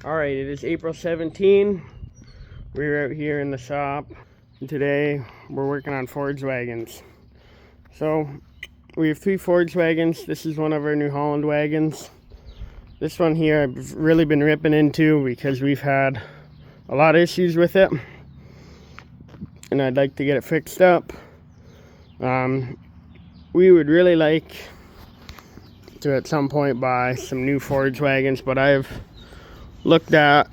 Alright, it is April 17. We're out here in the shop. And today we're working on forage wagons. So we have 3 forage wagons. This is one of our New Holland wagons. This one here I've really been ripping into because we've had a lot of issues with it. And I'd like to get it fixed up. We would really like to at some point buy some new forage wagons, but I've looked at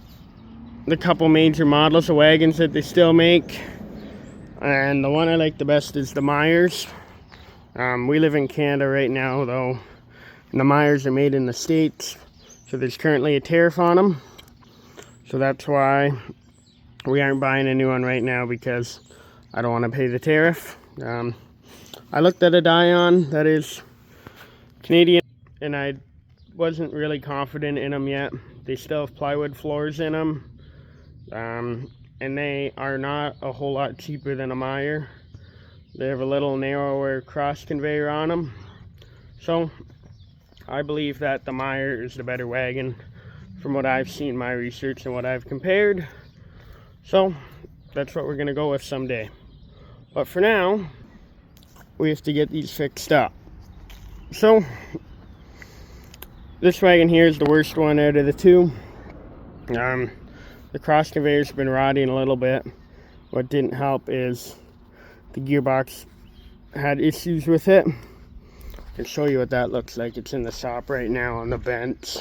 the couple major models of wagons that they still make, and the one I like the best is the Myers. We live in Canada right now though, and the Myers are made in the States, so there's currently a tariff on them, so that's why we aren't buying a new one right now, because I don't want to pay the tariff. I looked at a Dion that is Canadian, and I wasn't really confident in them yet. They still have plywood floors in them, and they are not a whole lot cheaper than a Meyer. They have a little narrower cross conveyor on them, so I believe that the Meyer is the better wagon from what I've seen in my research and what I've compared. So that's what we're going to go with someday. But for now, we have to get these fixed up. So this wagon here is the worst one out of the two. The cross conveyor's been rotting a little bit. What didn't help is the gearbox had issues with it. I can show you what that looks like. It's in the shop right now on the bench.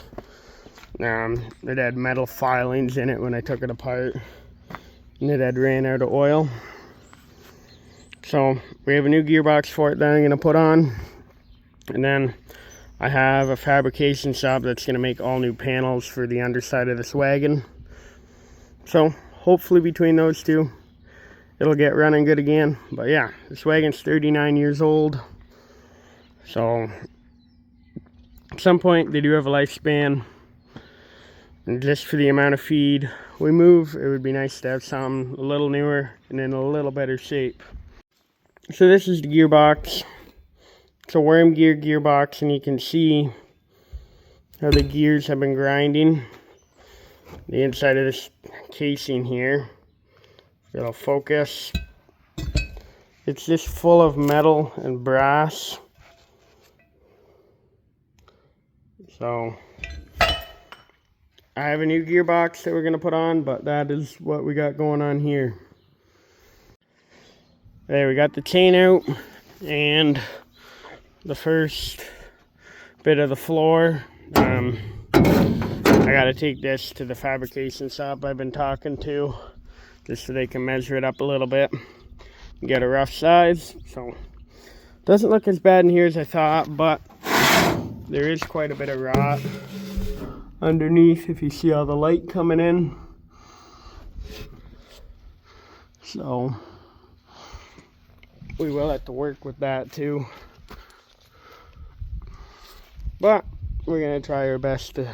It had metal filings in it when I took it apart, and it had ran out of oil. So we have a new gearbox for it that I'm going to put on, and then I have a fabrication shop that's going to make all new panels for the underside of this wagon. So hopefully between those two, it'll get running good again. But yeah, this wagon's 39 years old. So at some point they do have a lifespan. And just for the amount of feed we move, it would be nice to have something a little newer and in a little better shape. So this is the gearbox. It's a worm gear gearbox, and you can see how the gears have been grinding. The inside of this casing here, it'll focus. It's just full of metal and brass. So I have a new gearbox that we're going to put on, but that is what we got going on here. There, we got the chain out and the first bit of the floor. I gotta take this to the fabrication shop I've been talking to, just so they can measure it up a little bit and get a rough size. So doesn't look as bad in here as I thought, but there is quite a bit of rot underneath if you see all the light coming in. So we will have to work with that too. But we're going to try our best to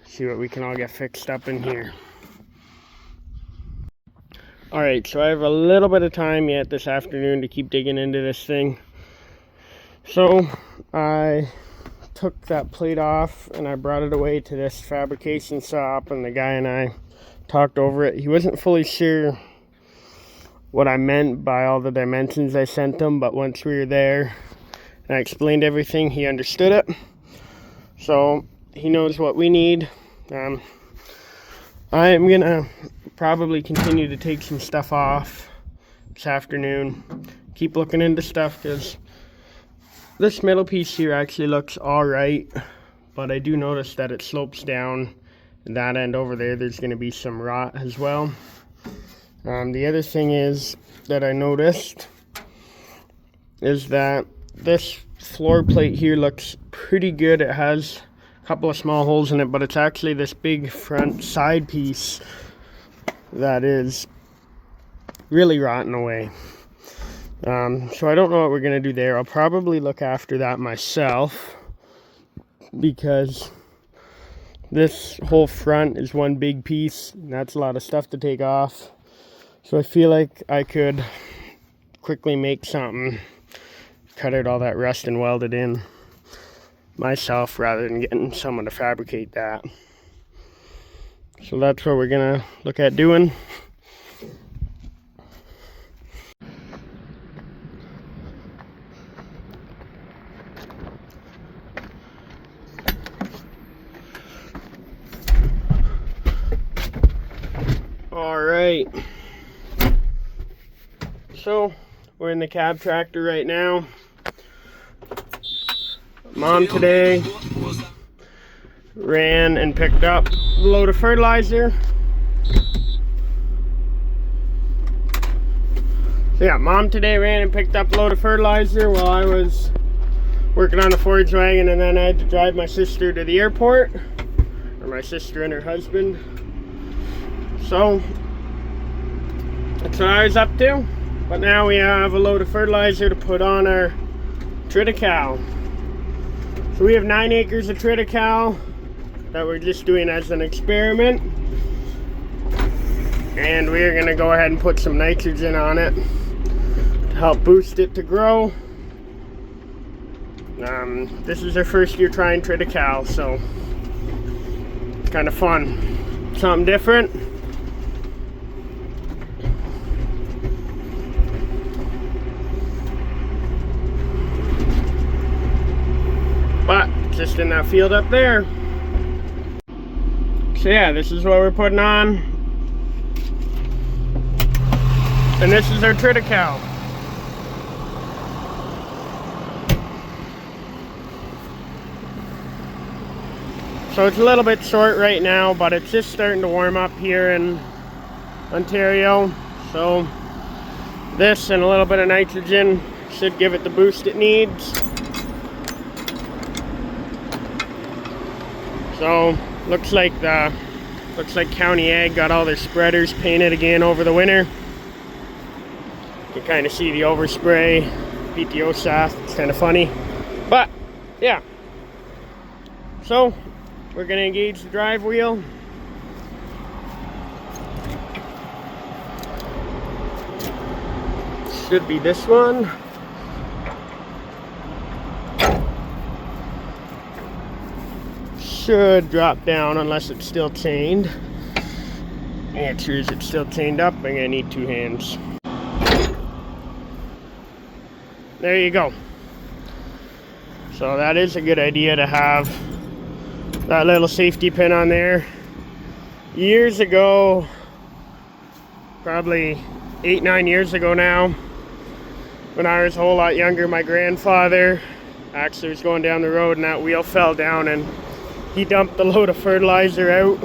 see what we can all get fixed up in here. Alright, so I have a little bit of time yet this afternoon to keep digging into this thing. So I took that plate off and I brought it away to this fabrication shop, and the guy and I talked over it. He wasn't fully sure what I meant by all the dimensions I sent him, but once we were there and I explained everything, he understood it. So he knows what we need. I am gonna probably continue to take some stuff off this afternoon, keep looking into stuff, because this middle piece here actually looks all right, but I do notice that it slopes down, and that end over there, there's going to be some rot as well. The other thing is that I noticed is that this floor plate here looks pretty good. It has a couple of small holes in it, but it's actually this big front side piece that is really rotting away. So I don't know what we're going to do there. I'll probably look after that myself, because this whole front is one big piece, and that's a lot of stuff to take off. So I feel like I could quickly make something, cut out all that rust and weld it in myself rather than getting someone to fabricate that. So that's what we're gonna look at doing. All right. So we're in the cab tractor right now. Mom today ran and picked up a load of fertilizer. So yeah, Mom today ran and picked up a load of fertilizer while I was working on the forage wagon, and then I had to drive my sister to the airport, or my sister and her husband. So that's what I was up to. But now we have a load of fertilizer to put on our triticale. So we have 9 acres of triticale that we're just doing as an experiment. And we're gonna go ahead and put some nitrogen on it to help boost it to grow. This is our first year trying triticale, so it's kind of fun. Something different. But just in that field up there. So yeah, this is what we're putting on. And this is our triticale. So it's a little bit short right now, but it's just starting to warm up here in Ontario. So this and a little bit of nitrogen should give it the boost it needs. So looks like County Ag got all their spreaders painted again over the winter. You can kind of see the overspray, PTO shaft. It's kind of funny, but yeah. So we're gonna engage the drive wheel. Should be this one. Should drop down unless it's still chained. Answer is it's still chained up. I'm gonna need 2 hands. There you go. So that is a good idea to have that little safety pin on there. Years ago, probably 8-9 years ago now, when I was a whole lot younger, my grandfather actually was going down the road and that wheel fell down and he dumped a load of fertilizer out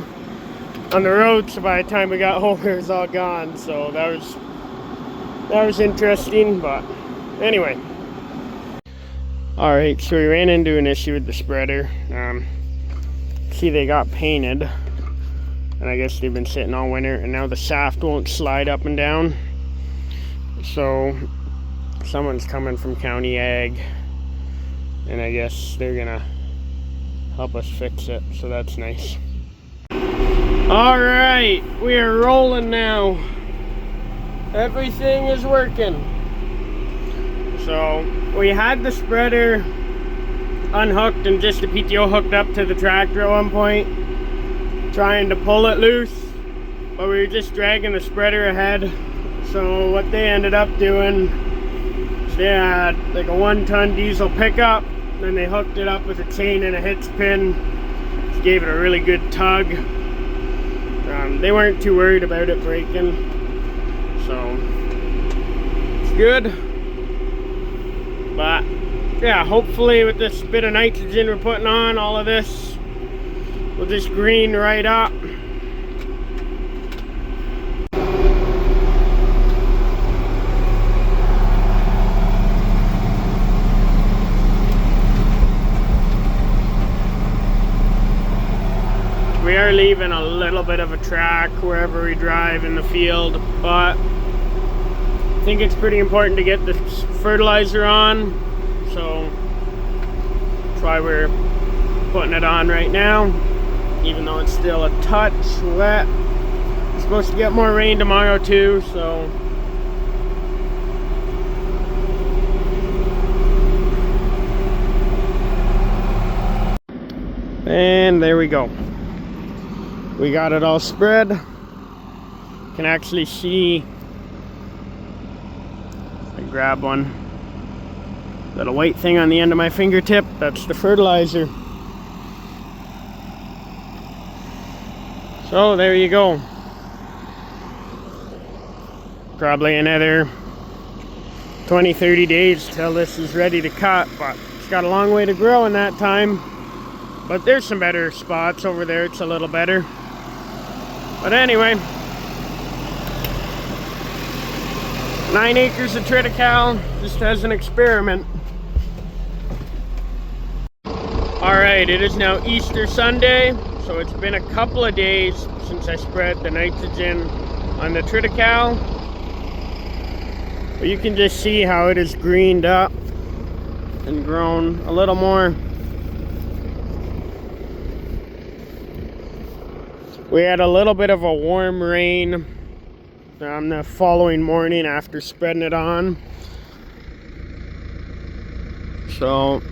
on the road, so by the time we got home it was all gone. So that was interesting, but anyway. Alright, so we ran into an issue with the spreader. See, they got painted, and I guess they've been sitting all winter, and now the shaft won't slide up and down. So someone's coming from County Ag, and I guess they're gonna help us fix it, so that's nice. All right, we are rolling now. Everything is working. So we had the spreader unhooked and just the PTO hooked up to the tractor at one point, trying to pull it loose, but we were just dragging the spreader ahead. So what they ended up doing is they had like a 1-ton diesel pickup, then they hooked it up with a chain and a hitch pin. Just gave it a really good tug. They weren't too worried about it breaking, so it's good. But yeah, hopefully with this bit of nitrogen we're putting on, all of this will just green right up. We are leaving a little bit of a track wherever we drive in the field, but I think it's pretty important to get the fertilizer on, so that's why we're putting it on right now, even though it's still a touch wet. It's supposed to get more rain tomorrow too, so and there we go. We got it all spread. Can actually see, I grab one little white thing on the end of my fingertip. That's the fertilizer. So there you go. Probably another 20-30 days till this is ready to cut, but it's got a long way to grow in that time. But there's some better spots over there. It's a little better. But anyway, 9 acres of triticale, just as an experiment. Alright, it is now Easter Sunday, so it's been a couple of days since I spread the nitrogen on the triticale. But you can just see how it has greened up and grown a little more. We had a little bit of a warm rain the following morning after spreading it on. So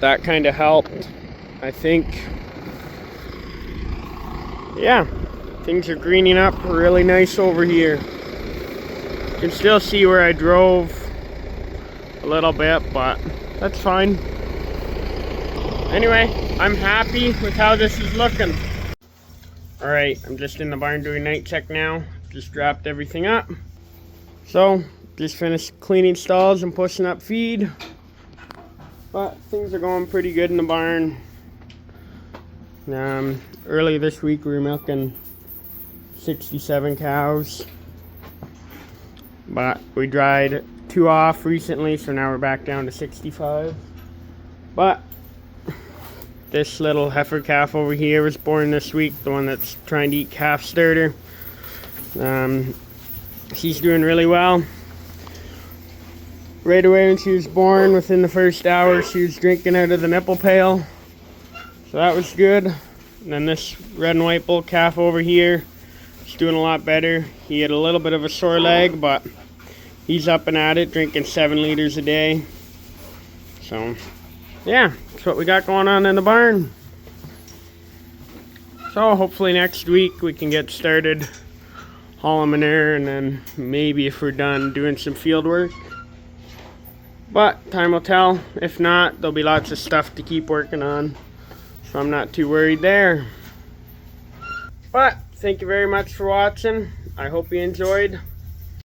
that kind of helped, I think. Yeah, things are greening up really nice over here. You can still see where I drove a little bit, but that's fine. Anyway, I'm happy with how this is looking. Alright, I'm just in the barn doing night check now. Just dropped everything up. So, just finished cleaning stalls and pushing up feed. But things are going pretty good in the barn. Early this week we were milking 67 cows. But we dried 2 off recently, so now we're back down to 65. But this little heifer calf over here was born this week, the one that's trying to eat calf starter. She's doing really well. Right away when she was born, within the first hour, she was drinking out of the nipple pail. So that was good. And then this red and white bull calf over here, he's doing a lot better. He had a little bit of a sore leg, but he's up and at it, drinking 7 liters a day. So, yeah, that's what we got going on in the barn. So hopefully next week we can get started hauling manure, and then maybe if we're done doing some field work. But time will tell. If not, there'll be lots of stuff to keep working on. So I'm not too worried there. But thank you very much for watching. I hope you enjoyed.